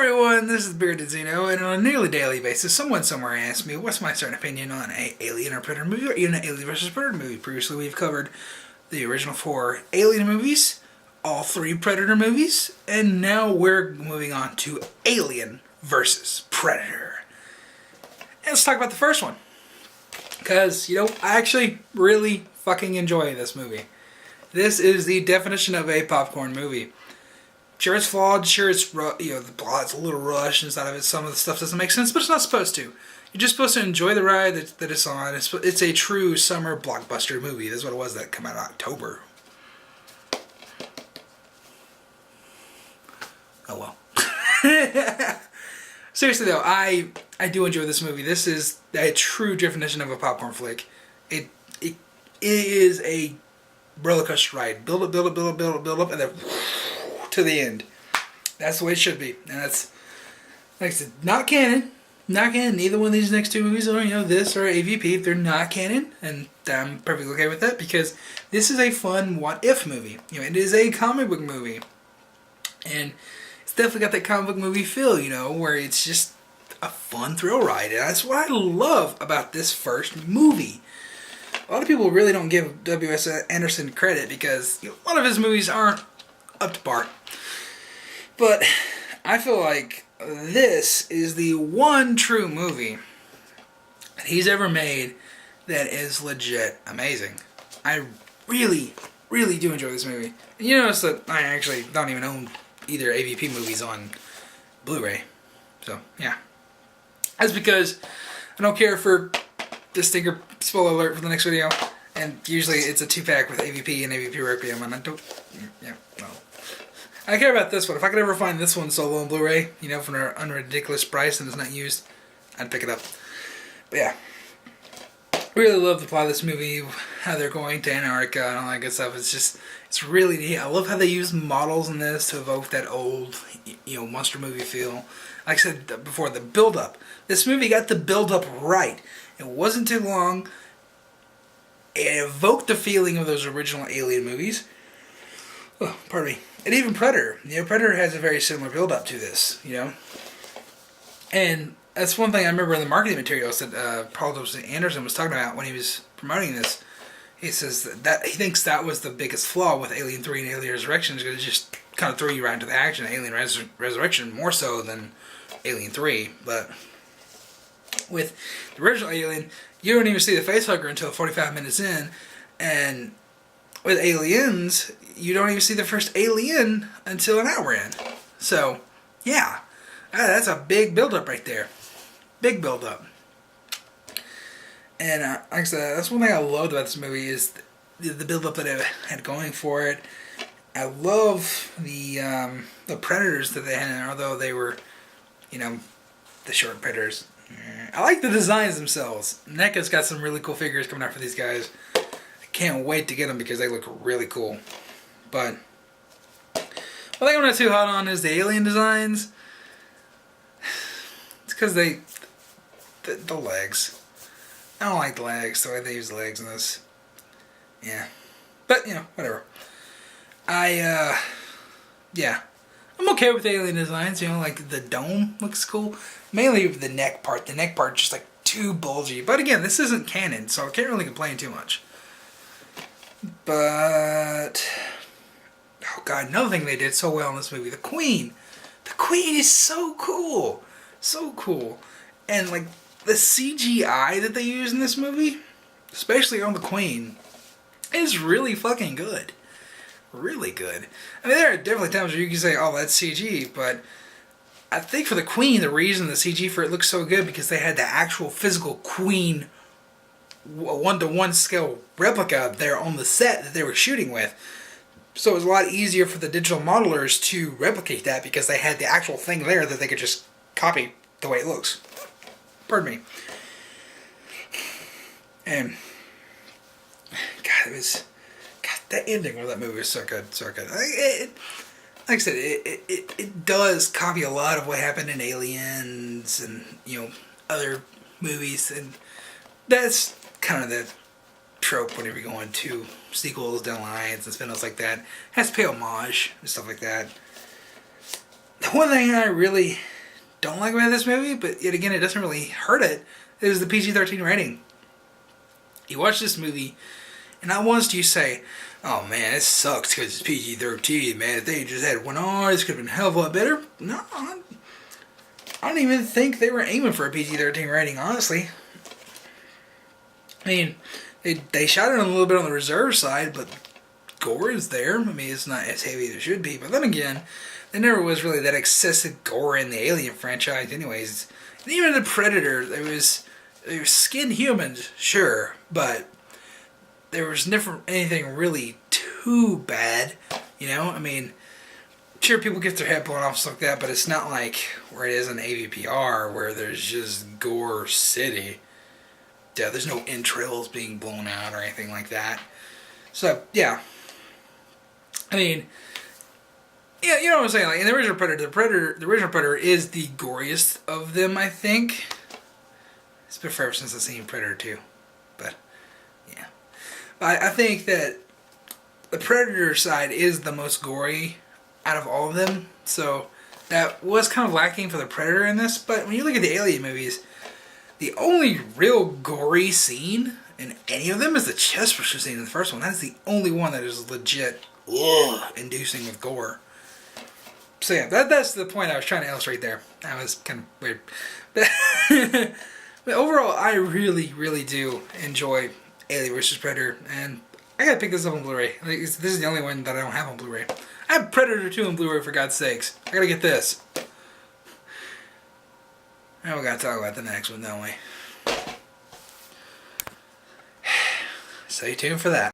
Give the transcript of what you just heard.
everyone, this is Bearded Zeno, and on a nearly daily basis, someone somewhere asks me what's my certain opinion on a Alien or Predator movie, or even an Alien vs. Predator movie. Previously, we've covered the original 4 Alien movies, all 3 Predator movies, and now we're moving on to Alien vs. Predator. And let's talk about the first one. Because, I actually really fucking enjoy this movie. This is the definition of a popcorn movie. Sure, it's flawed. Sure, it's the plot's a little rushed inside of it. Some of the stuff doesn't make sense, but it's not supposed to. You're just supposed to enjoy the ride that it's on. It's a true summer blockbuster movie. That's what it was that came out in October. Oh well. Seriously though, I do enjoy this movie. This is a true definition of a popcorn flick. It is a roller coaster ride. Build up, and then to the end. That's the way it should be. And that's, like I said, not canon. Not canon. Neither one of these next 2 movies are, this or AVP. They're not canon. And I'm perfectly okay with that because this is a fun what-if movie. It is a comic book movie. And it's definitely got that comic book movie feel, where it's just a fun thrill ride. And that's what I love about this first movie. A lot of people really don't give W.S. Anderson credit because a lot of his movies aren't up to par. But I feel like this is the one true movie that he's ever made that is legit amazing. I really, really do enjoy this movie. And you notice that I actually don't even own either AVP movies on Blu-ray. So, yeah. That's because I don't care for the sticker spoiler alert for the next video. And usually it's a 2-pack with AVP and AVP Requiem, and I don't, no. I care about this one. If I could ever find this one solo on Blu-ray, for an unridiculous price and it's not used, I'd pick it up. But yeah. Really love the plot of this movie, how they're going to Antarctica and all that good stuff. It's really neat. I love how they use models in this to evoke that old, monster movie feel. Like I said before, the build-up. This movie got the build-up right. It wasn't too long. It evoked the feeling of those original Alien movies. Oh, pardon me. And even Predator. Predator has a very similar build-up to this, And that's one thing I remember in the marketing materials that Paul W. Anderson was talking about when he was promoting this. He says that he thinks that was the biggest flaw with Alien 3 and Alien Resurrection, is going to just kind of throw you right into the action. Alien Resurrection more so than Alien 3, but with the original Alien, you don't even see the facehugger until 45 minutes in, and with Aliens, you don't even see the first alien until an hour in. So, yeah, that's a big build-up right there. Big build-up. And like I said, that's one thing I loved about this movie is the build-up that it had going for it. I love the predators that they had, although they were, the short predators. I like the designs themselves. NECA's got some really cool figures coming out for these guys. I can't wait to get them because they look really cool. But one thing I'm not too hot on is the alien designs. It's because the legs. I don't like the legs, the way they use the legs in this. Yeah. But, whatever. Yeah. I'm okay with the alien designs, like the dome looks cool. Mainly the neck part. The neck part just like too bulgy. But again, this isn't canon, so I can't really complain too much. But, oh god, another thing they did so well in this movie, the Queen. The Queen is so cool. So cool. And like the CGI that they use in this movie, especially on the Queen, is really fucking good. Really good. I mean, there are definitely times where you can say, oh, that's CG, but I think for the Queen, the reason the CG for it looks so good because they had the actual physical Queen 1-to-1 scale replica there on the set that they were shooting with. So it was a lot easier for the digital modelers to replicate that because they had the actual thing there that they could just copy the way it looks. Pardon me. And God, that ending of that movie was so good, so good. Like I said, it does copy a lot of what happened in Aliens and other movies, and that's kind of the trope whenever you go into sequels down lines and spin-offs like that. It has to pay homage and stuff like that. The one thing I really don't like about this movie, but yet again, it doesn't really hurt it, is the PG-13 rating. You watch this movie, and not once do you say, oh man, it sucks because it's PG-13, man. If they just had one R, this could have been a hell of a lot better. No, I don't even think they were aiming for a PG-13 rating, honestly. I mean, they shot it a little bit on the reserve side, but gore is there. I mean, it's not as heavy as it should be. But then again, there never was really that excessive gore in the Alien franchise anyways. And even the Predator, there was skinned humans, sure, but there was never anything really too bad, you know? I mean, sure, people get their head blown off stuff like that, but it's not like where it is in AVPR where there's just gore city. Yeah, there's no entrails being blown out or anything like that. So, yeah. I mean, yeah, you know what I'm saying? Like, in the original Predator, the original Predator is the goriest of them, I think. It's been forever since I've seen Predator 2. But, yeah. But I think that the Predator side is the most gory out of all of them. So, that was kind of lacking for the Predator in this. But when you look at the Alien movies, the only real gory scene in any of them is the chest burster scene in the first one. That's the only one that is legit inducing with gore. So yeah, that's the point I was trying to illustrate there. That was kind of weird. But overall, I really, really do enjoy Alien vs. Predator. And I gotta pick this up on Blu-ray. Like, this is the only one that I don't have on Blu-ray. I have Predator 2 on Blu-ray, for God's sakes. I gotta get this. Now we gotta talk about the next one, don't we? Stay tuned for that.